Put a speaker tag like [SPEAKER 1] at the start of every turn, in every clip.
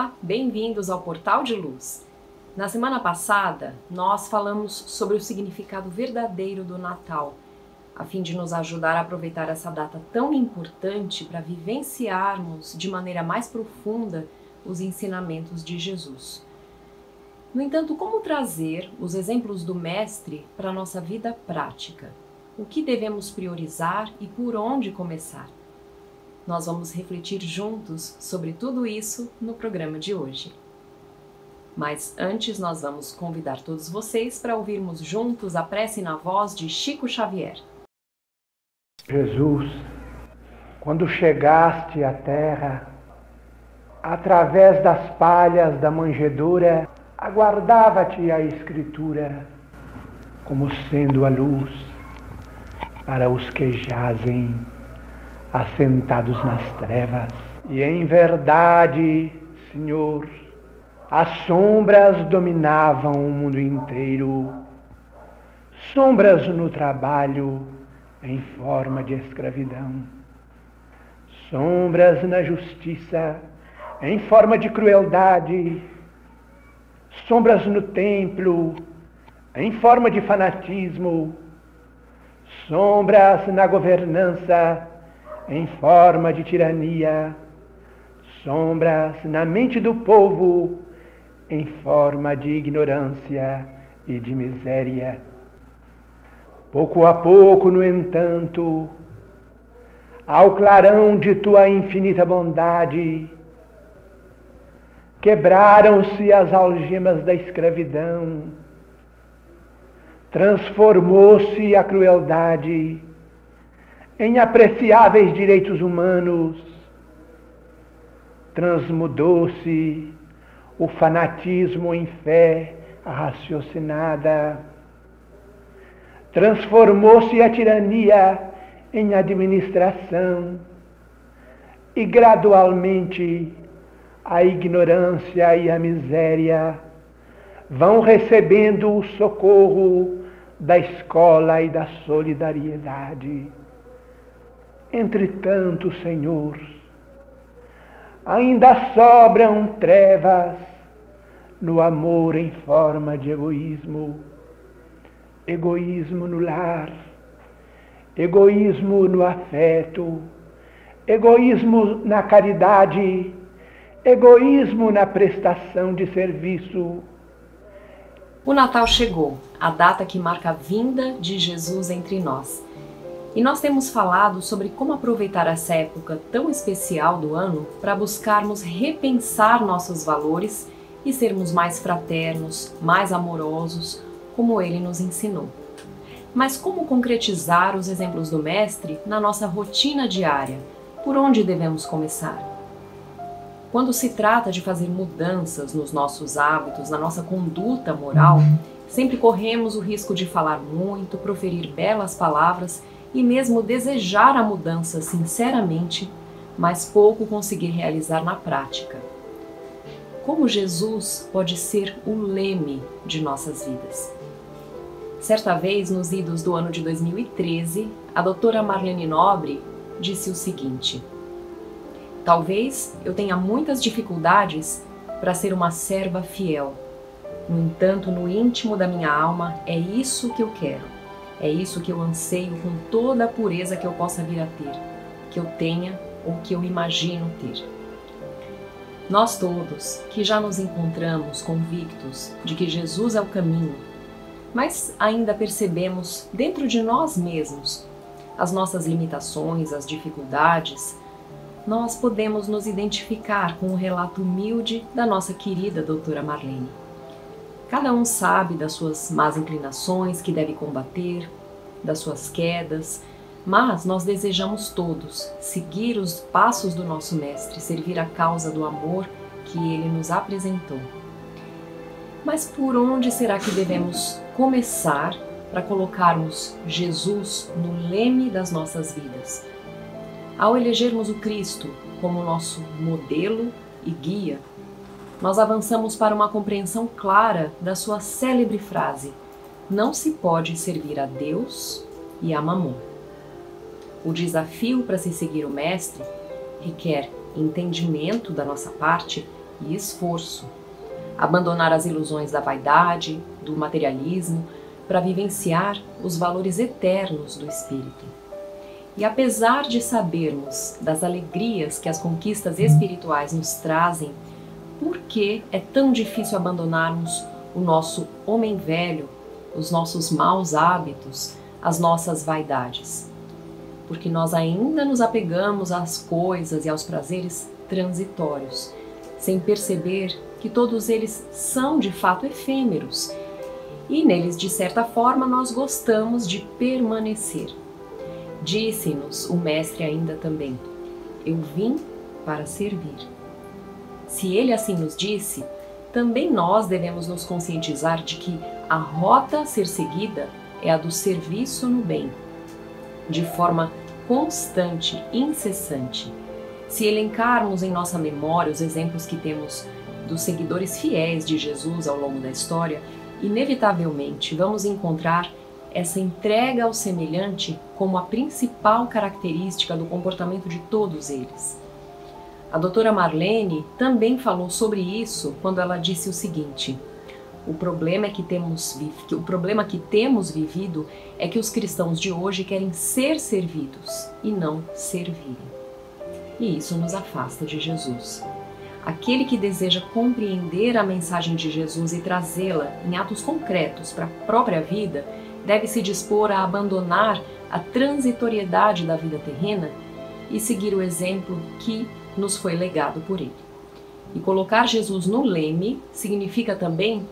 [SPEAKER 1] Olá, bem-vindos ao Portal de Luz. Na semana passada, nós falamos sobre o significado verdadeiro do Natal, a fim de nos ajudar a aproveitar essa data tão importante para vivenciarmos de maneira mais profunda os ensinamentos de Jesus. No entanto, como trazer os exemplos do Mestre para a nossa vida prática? O que devemos priorizar e por onde começar? Nós vamos refletir juntos sobre tudo isso no programa de hoje. Mas antes nós vamos convidar todos vocês para ouvirmos juntos a prece na voz de Chico Xavier.
[SPEAKER 2] Jesus, quando chegaste à terra, através das palhas da manjedoura, aguardava-te a Escritura, como sendo a luz para os que jazem assentados nas trevas. E em verdade, Senhor, as sombras dominavam o mundo inteiro, sombras no trabalho em forma de escravidão, sombras na justiça em forma de crueldade, sombras no templo em forma de fanatismo, sombras na governança em forma de tirania, sombras na mente do povo em forma de ignorância e de miséria. Pouco a pouco, no entanto, ao clarão de tua infinita bondade, quebraram-se as algemas da escravidão, transformou-se a crueldade em apreciáveis direitos humanos, transmudou-se o fanatismo em fé raciocinada, transformou-se a tirania em administração e gradualmente a ignorância e a miséria vão recebendo o socorro da escola e da solidariedade. Entretanto, Senhor, ainda sobram trevas no amor em forma de egoísmo, egoísmo no lar, egoísmo no afeto, egoísmo na caridade, egoísmo na prestação de serviço.
[SPEAKER 1] O Natal chegou, a data que marca a vinda de Jesus entre nós. E nós temos falado sobre como aproveitar essa época tão especial do ano para buscarmos repensar nossos valores e sermos mais fraternos, mais amorosos, como ele nos ensinou. Mas como concretizar os exemplos do Mestre na nossa rotina diária? Por onde devemos começar? Quando se trata de fazer mudanças nos nossos hábitos, na nossa conduta moral, sempre corremos o risco de falar muito, proferir belas palavras e mesmo desejar a mudança sinceramente, mas pouco conseguir realizar na prática. Como Jesus pode ser o leme de nossas vidas? Certa vez, nos idos do ano de 2013, a doutora Marlene Nobre disse o seguinte: talvez eu tenha muitas dificuldades para ser uma serva fiel. No entanto, no íntimo da minha alma, é isso que eu quero. É isso que eu anseio com toda a pureza que eu possa vir a ter, que eu tenha ou que eu imagino ter. Nós todos que já nos encontramos convictos de que Jesus é o caminho, mas ainda percebemos dentro de nós mesmos as nossas limitações, as dificuldades, nós podemos nos identificar com o relato humilde da nossa querida doutora Marlene. Cada um sabe das suas más inclinações que deve combater, das suas quedas, mas nós desejamos todos seguir os passos do nosso Mestre, servir a causa do amor que ele nos apresentou. Mas por onde será que devemos começar para colocarmos Jesus no leme das nossas vidas? Ao elegermos o Cristo como nosso modelo e guia, nós avançamos para uma compreensão clara da sua célebre frase: não se pode servir a Deus e a Mamon. O desafio para se seguir o Mestre requer entendimento da nossa parte e esforço. Abandonar as ilusões da vaidade, do materialismo, para vivenciar os valores eternos do espírito. E apesar de sabermos das alegrias que as conquistas espirituais nos trazem, por que é tão difícil abandonarmos o nosso homem velho, os nossos maus hábitos, as nossas vaidades? Porque nós ainda nos apegamos às coisas e aos prazeres transitórios, sem perceber que todos eles são de fato efêmeros e neles, de certa forma, nós gostamos de permanecer. Disse-nos o Mestre ainda também: eu vim para servir. Se ele assim nos disse, também nós devemos nos conscientizar de que a rota a ser seguida é a do serviço no bem, de forma constante, incessante. Se elencarmos em nossa memória os exemplos que temos dos seguidores fiéis de Jesus ao longo da história, inevitavelmente vamos encontrar essa entrega ao semelhante como a principal característica do comportamento de todos eles. A doutora Marlene também falou sobre isso quando ela disse o seguinte: o problema que temos vivido é que os cristãos de hoje querem ser servidos e não servirem. E isso nos afasta de Jesus. Aquele que deseja compreender a mensagem de Jesus e trazê-la em atos concretos para a própria vida, deve se dispor a abandonar a transitoriedade da vida terrena e seguir o exemplo que nos foi legado por ele. E colocar Jesus no leme significa também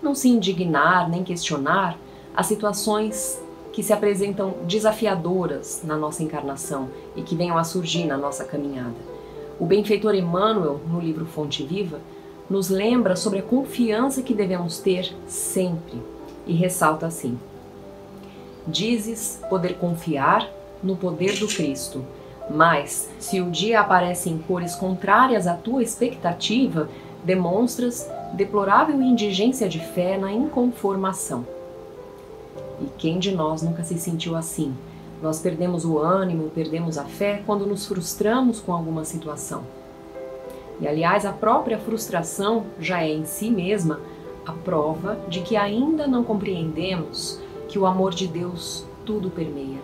[SPEAKER 1] não se indignar nem questionar as situações que se apresentam desafiadoras na nossa encarnação e que venham a surgir na nossa caminhada. O benfeitor Emmanuel, no livro Fonte Viva, nos lembra sobre a confiança que devemos ter sempre e ressalta assim: dizes poder confiar no poder do Cristo, mas se o dia aparece em cores contrárias à tua expectativa, demonstras deplorável indigência de fé na inconformação. E quem de nós nunca se sentiu assim? Nós perdemos o ânimo, perdemos a fé quando nos frustramos com alguma situação. E, aliás, a própria frustração já é em si mesma a prova de que ainda não compreendemos que o amor de Deus tudo permeia,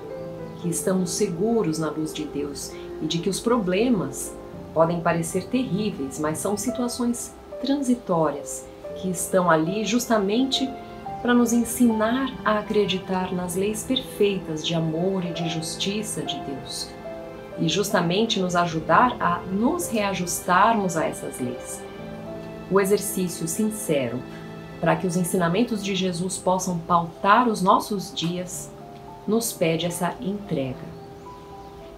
[SPEAKER 1] que estamos seguros na luz de Deus e de que os problemas podem parecer terríveis, mas são situações transitórias que estão ali justamente para nos ensinar a acreditar nas leis perfeitas de amor e de justiça de Deus e justamente nos ajudar a nos reajustarmos a essas leis. O exercício sincero para que os ensinamentos de Jesus possam pautar os nossos dias nos pede essa entrega.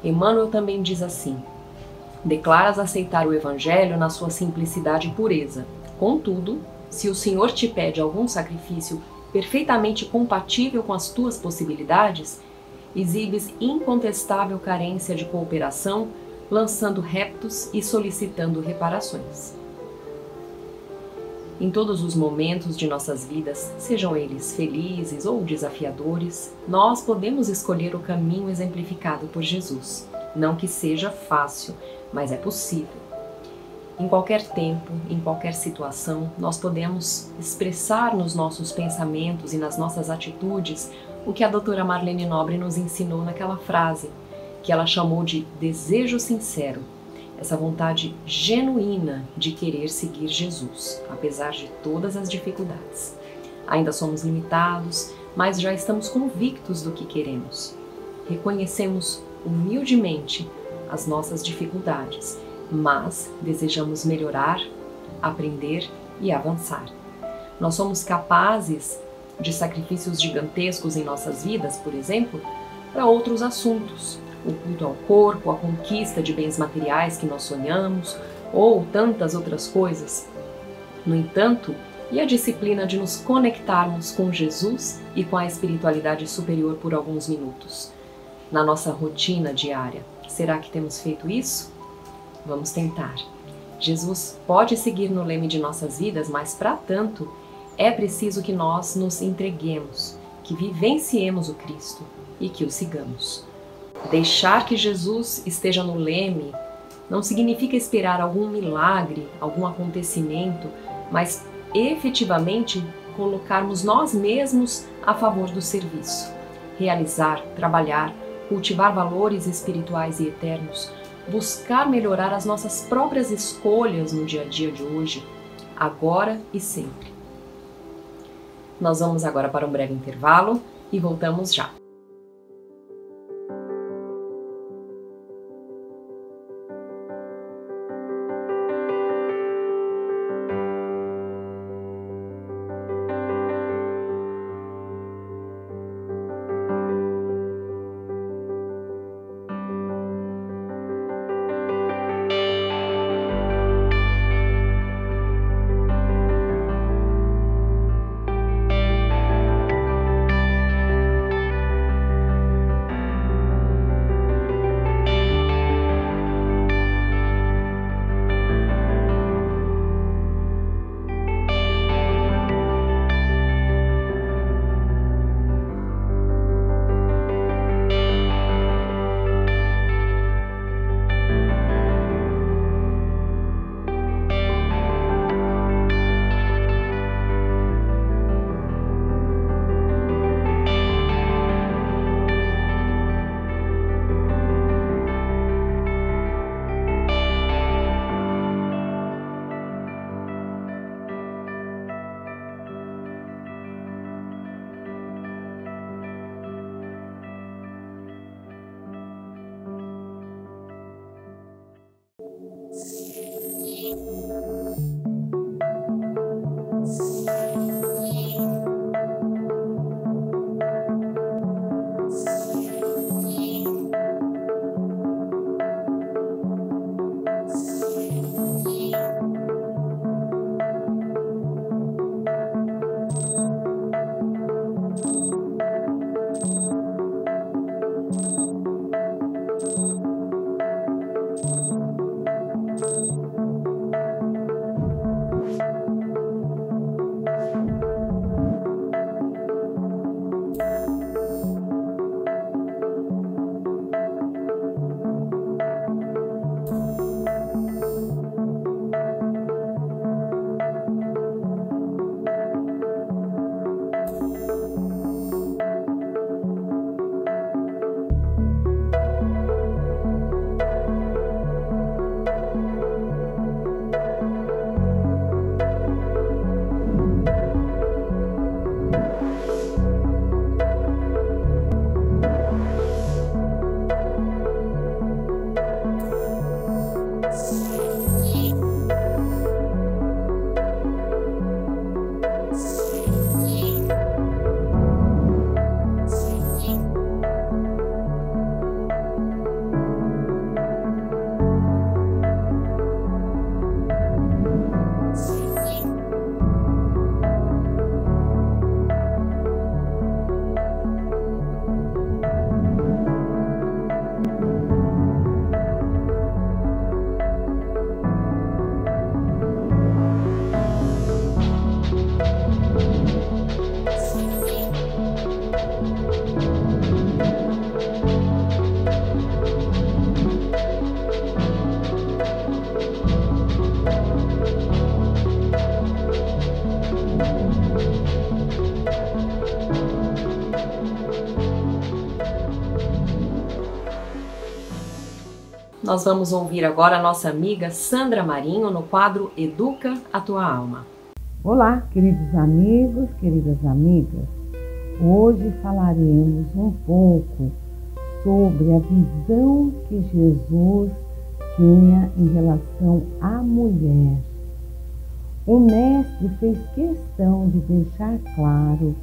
[SPEAKER 1] Emmanuel também diz assim: declaras aceitar o Evangelho na sua simplicidade e pureza. Contudo, se o Senhor te pede algum sacrifício perfeitamente compatível com as tuas possibilidades, exibes incontestável carência de cooperação, lançando reptos e solicitando reparações. Em todos os momentos de nossas vidas, sejam eles felizes ou desafiadores, nós podemos escolher o caminho exemplificado por Jesus. Não que seja fácil, mas é possível. Em qualquer tempo, em qualquer situação, nós podemos expressar nos nossos pensamentos e nas nossas atitudes o que a doutora Marlene Nobre nos ensinou naquela frase, que ela chamou de desejo sincero, essa vontade genuína de querer seguir Jesus, apesar de todas as dificuldades. Ainda somos limitados, mas já estamos convictos do que queremos. Reconhecemos humildemente as nossas dificuldades, mas desejamos melhorar, aprender e avançar. Nós somos capazes de sacrifícios gigantescos em nossas vidas, por exemplo, para outros assuntos, o culto ao corpo, a conquista de bens materiais que nós sonhamos, ou tantas outras coisas. No entanto, e a disciplina de nos conectarmos com Jesus e com a espiritualidade superior por alguns minutos, na nossa rotina diária? Será que temos feito isso? Vamos tentar. Jesus pode seguir no leme de nossas vidas, mas para tanto é preciso que nós nos entreguemos, que vivenciemos o Cristo e que o sigamos. Deixar que Jesus esteja no leme não significa esperar algum milagre, algum acontecimento, mas efetivamente colocarmos nós mesmos a favor do serviço. Realizar, trabalhar, cultivar valores espirituais e eternos, buscar melhorar as nossas próprias escolhas no dia a dia de hoje, agora e sempre. Nós vamos agora para um breve intervalo e voltamos já. Nós vamos ouvir agora a nossa amiga Sandra Marinho no quadro Educa a Tua Alma.
[SPEAKER 3] Olá, queridos amigos, queridas amigas. Hoje falaremos um pouco sobre a visão que Jesus tinha em relação à mulher. O mestre fez questão de deixar claro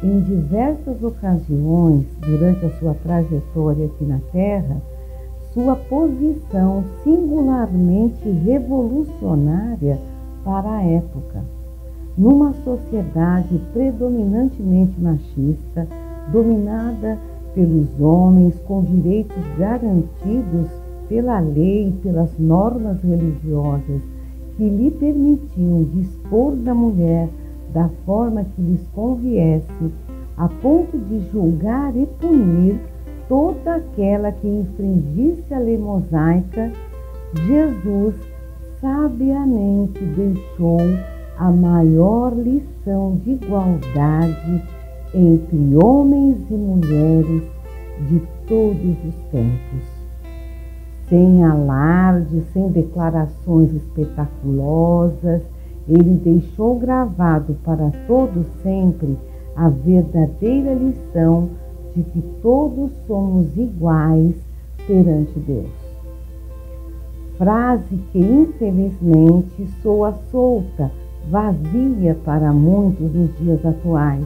[SPEAKER 3] em diversas ocasiões durante a sua trajetória aqui na Terra sua posição singularmente revolucionária para a época. Numa sociedade predominantemente machista, dominada pelos homens com direitos garantidos pela lei e pelas normas religiosas que lhe permitiam dispor da mulher da forma que lhes conviesse, a ponto de julgar e punir toda aquela que infringisse a lei mosaica, Jesus sabiamente deixou a maior lição de igualdade entre homens e mulheres de todos os tempos. Sem alarde, sem declarações espetaculosas, ele deixou gravado para todos sempre a verdadeira lição de que todos somos iguais perante Deus. Frase que infelizmente soa solta, vazia para muitos nos dias atuais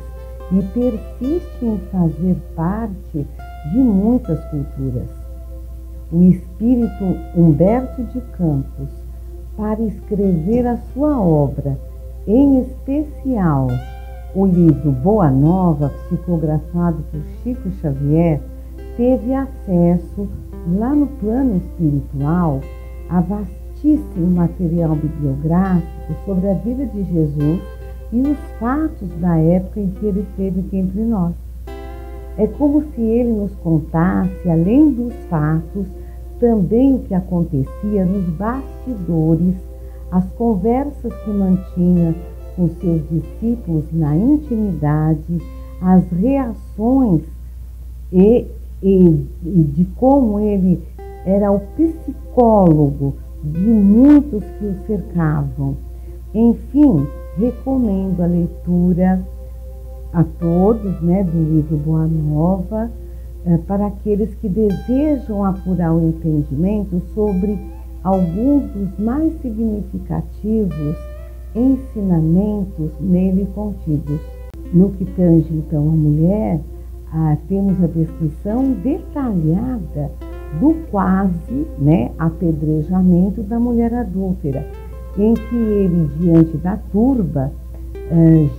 [SPEAKER 3] e persiste em fazer parte de muitas culturas. O espírito Humberto de Campos, para escrever a sua obra, em especial o livro Boa Nova, psicografado por Chico Xavier, teve acesso, lá no plano espiritual, a vastíssimo material bibliográfico sobre a vida de Jesus e os fatos da época em que ele esteve aqui entre nós. É como se ele nos contasse, além dos fatos, também o que acontecia nos bastidores, as conversas que mantinha com seus discípulos na intimidade, as reações e de como ele era o psicólogo de muitos que o cercavam. Enfim, recomendo a leitura a todos, do livro Boa Nova, para aqueles que desejam apurar o entendimento sobre alguns dos mais significativos ensinamentos nele contidos. No que tange, então, a mulher, temos a descrição detalhada do quase apedrejamento da mulher adúltera, em que ele, diante da turba,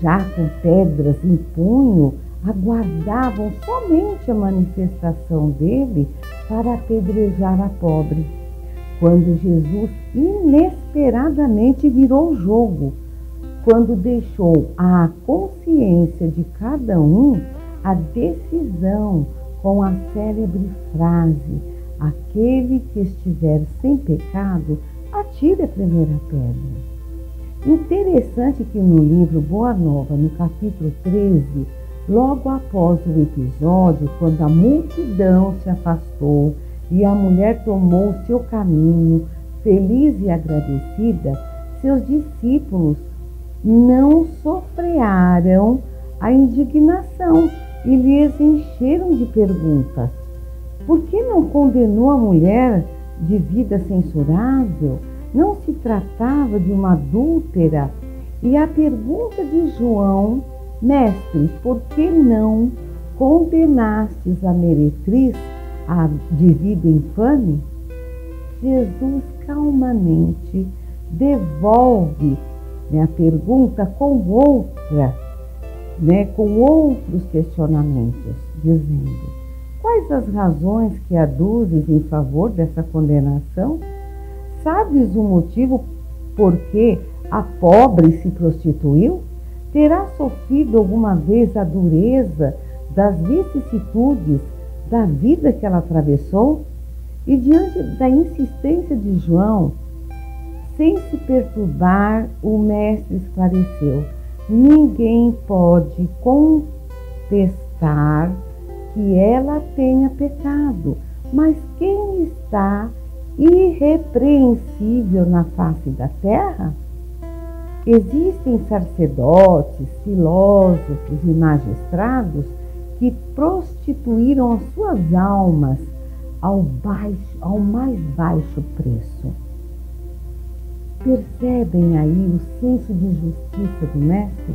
[SPEAKER 3] já com pedras em punho, aguardavam somente a manifestação dele para apedrejar a pobre. Quando Jesus inesperadamente virou o jogo, quando deixou à consciência de cada um a decisão com a célebre frase: aquele que estiver sem pecado, atire a primeira pedra. Interessante que no livro Boa Nova, no capítulo 13, logo após o episódio, quando a multidão se afastou e a mulher tomou o seu caminho, feliz e agradecida, seus discípulos não sofrearam a indignação e lhes encheram de perguntas. Por que não condenou a mulher de vida censurável? Não se tratava de uma adúltera? E a pergunta de João: Mestre, por que não condenastes a meretriz de vida infame? Jesus calmamente devolve a pergunta com outros questionamentos, dizendo: quais as razões que aduzes em favor dessa condenação? Sabes o motivo por que a pobre se prostituiu? Terá sofrido alguma vez a dureza das vicissitudes da vida que ela atravessou? E diante da insistência de João, sem se perturbar, o mestre esclareceu: ninguém pode contestar que ela tenha pecado, mas quem está irrepreensível na face da terra? Existem sacerdotes, filósofos e magistrados que prostituíram as suas almas ao mais baixo preço. Percebem aí o senso de justiça do mestre?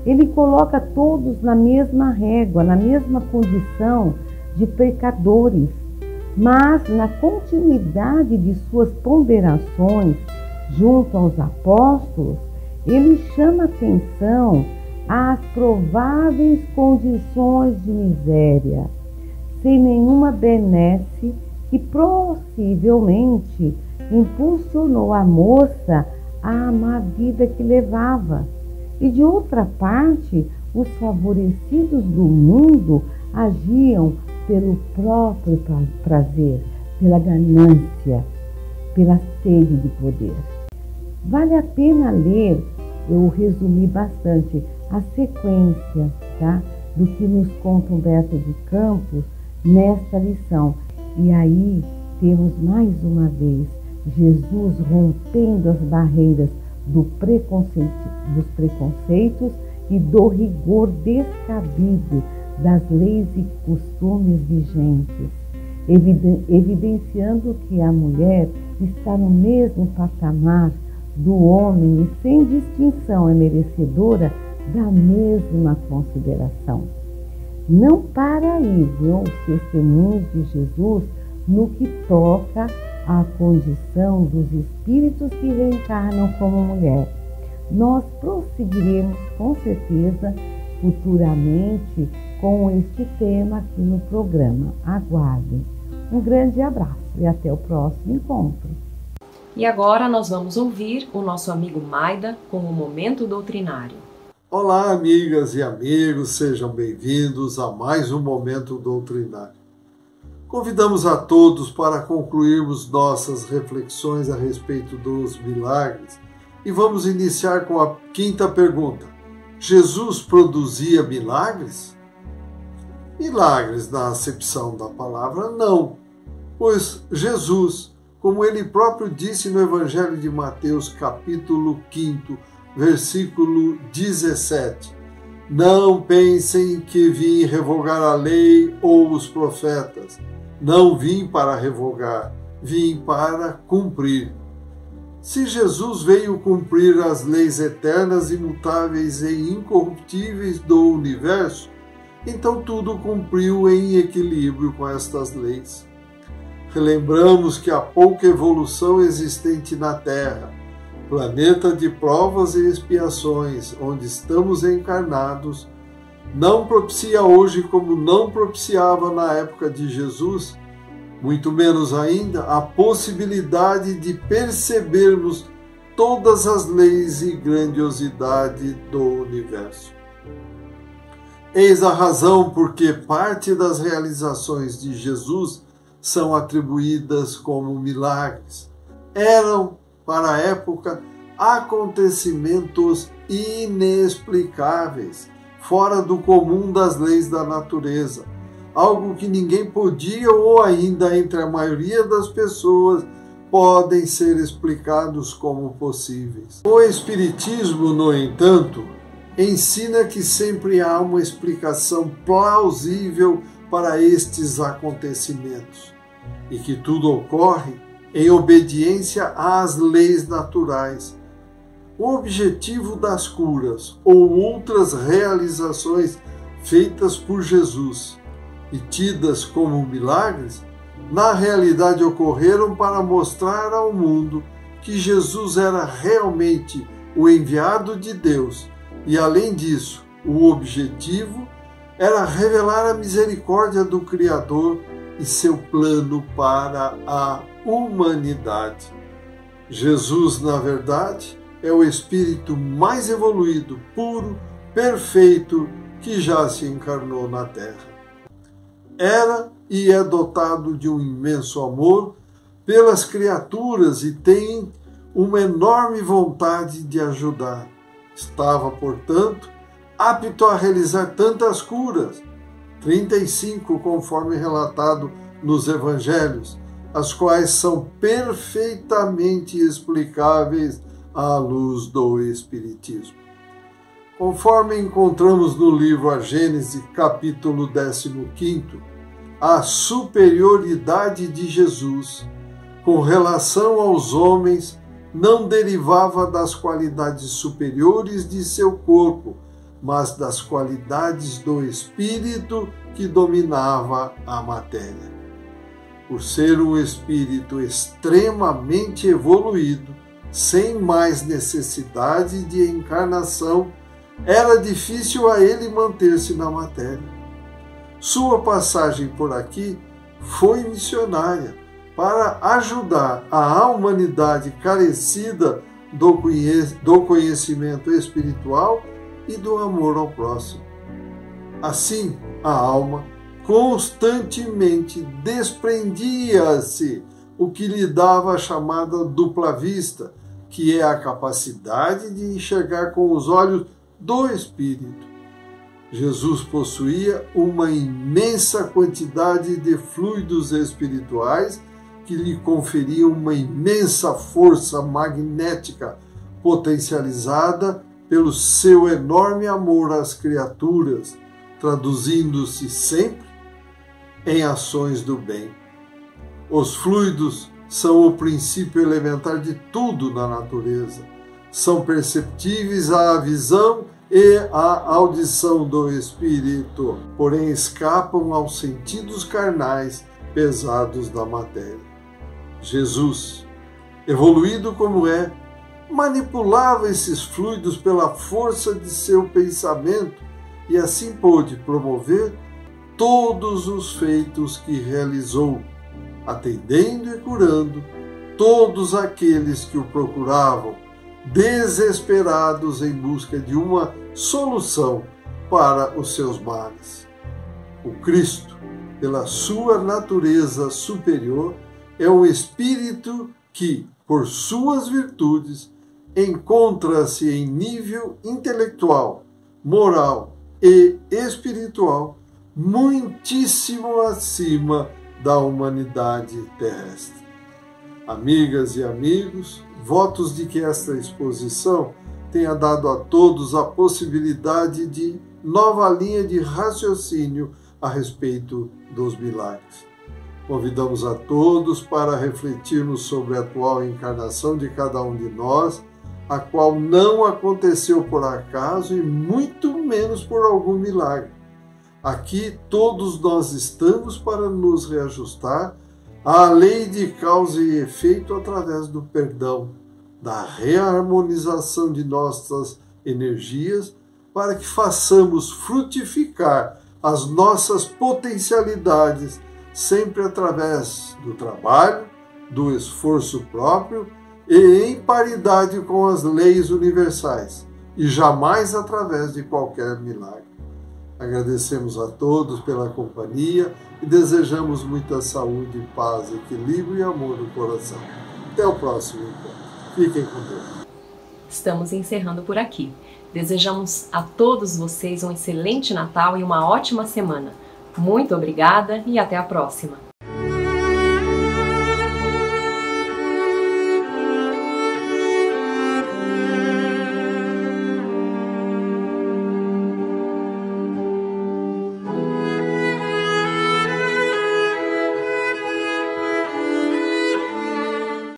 [SPEAKER 3] Ele coloca todos na mesma régua, na mesma condição de pecadores, mas na continuidade de suas ponderações junto aos apóstolos, ele chama atenção às prováveis condições de miséria, sem nenhuma benesse que possivelmente impulsionou a moça a amar a vida que levava. E de outra parte, os favorecidos do mundo agiam pelo próprio prazer, pela ganância. pela sede de poder. Vale a pena ler, eu resumi bastante, a sequência, tá, do que nos conta Humberto de Campos nesta lição. E aí temos mais uma vez Jesus rompendo as barreiras dos preconceitos e do rigor descabido das leis e costumes vigentes, evidenciando que a mulher está no mesmo patamar do homem e sem distinção é merecedora da mesma consideração. Não para aí, viu, os testemunhos de Jesus no que toca à condição dos espíritos que reencarnam como mulher. Nós prosseguiremos com certeza futuramente com este tema aqui no programa. Aguardem. Um grande abraço e até o próximo encontro.
[SPEAKER 1] E agora nós vamos ouvir o nosso amigo Maida com o Momento Doutrinário.
[SPEAKER 4] Olá, amigas e amigos, sejam bem-vindos a mais um Momento Doutrinário. Convidamos a todos para concluirmos nossas reflexões a respeito dos milagres e vamos iniciar com a quinta pergunta. Jesus produzia milagres? Milagres, na acepção da palavra, não, pois Jesus, como ele próprio disse no Evangelho de Mateus, capítulo 5, versículo 17, não pensem que vim revogar a lei ou os profetas. Não vim para revogar, vim para cumprir. Se Jesus veio cumprir as leis eternas, imutáveis e incorruptíveis do universo, então tudo cumpriu em equilíbrio com estas leis. Relembramos que a pouca evolução existente na Terra, planeta de provas e expiações, onde estamos encarnados, não propicia hoje como não propiciava na época de Jesus, muito menos ainda a possibilidade de percebermos todas as leis e grandiosidade do universo. Eis a razão porque parte das realizações de Jesus são atribuídas como milagres. Eram, para a época, acontecimentos inexplicáveis, fora do comum das leis da natureza, algo que ninguém podia ou ainda entre a maioria das pessoas podem ser explicados como possíveis. O Espiritismo, no entanto, ensina que sempre há uma explicação plausível para estes acontecimentos e que tudo ocorre em obediência às leis naturais. O objetivo das curas ou outras realizações feitas por Jesus e tidas como milagres, na realidade ocorreram para mostrar ao mundo que Jesus era realmente o enviado de Deus e, além disso, o objetivo era revelar a misericórdia do Criador e seu plano para a humanidade. Jesus, na verdade, é o espírito mais evoluído, puro, perfeito que já se encarnou na Terra. Era e é dotado de um imenso amor pelas criaturas e tem uma enorme vontade de ajudar. Estava, portanto, apto a realizar tantas curas, 35 conforme relatado nos Evangelhos, as quais são perfeitamente explicáveis à luz do Espiritismo. Conforme encontramos no livro A Gênese, capítulo 15, a superioridade de Jesus com relação aos homens não derivava das qualidades superiores de seu corpo, mas das qualidades do espírito que dominava a matéria. Por ser um espírito extremamente evoluído, sem mais necessidade de encarnação, era difícil a ele manter-se na matéria. Sua passagem por aqui foi missionária para ajudar a humanidade carecida do conhecimento espiritual e do amor ao próximo. Assim, a alma constantemente desprendia-se o que lhe dava a chamada dupla vista, que é a capacidade de enxergar com os olhos do Espírito. Jesus possuía uma imensa quantidade de fluidos espirituais que lhe conferiam uma imensa força magnética potencializada pelo seu enorme amor às criaturas, traduzindo-se sempre em ações do bem. Os fluidos são o princípio elementar de tudo na natureza. São perceptíveis à visão e à audição do espírito, porém escapam aos sentidos carnais pesados da matéria. Jesus, evoluído como é, manipulava esses fluidos pela força de seu pensamento e assim pôde promover todos os feitos que realizou, atendendo e curando todos aqueles que o procuravam, desesperados em busca de uma solução para os seus males. O Cristo, pela sua natureza superior, é um espírito que, por suas virtudes, encontra-se em nível intelectual, moral e espiritual muitíssimo acima da humanidade terrestre. Amigas e amigos, votos de que esta exposição tenha dado a todos a possibilidade de nova linha de raciocínio a respeito dos milagres. Convidamos a todos para refletirmos sobre a atual encarnação de cada um de nós, a qual não aconteceu por acaso e muito menos por algum milagre. Aqui todos nós estamos para nos reajustar à lei de causa e efeito através do perdão, da reharmonização de nossas energias, para que façamos frutificar as nossas potencialidades, sempre através do trabalho, do esforço próprio e em paridade com as leis universais, e jamais através de qualquer milagre. Agradecemos a todos pela companhia e desejamos muita saúde, paz, equilíbrio e amor no coração. Até o próximo encontro. Fiquem com Deus.
[SPEAKER 1] Estamos encerrando por aqui. Desejamos a todos vocês um excelente Natal e uma ótima semana. Muito obrigada e até a próxima!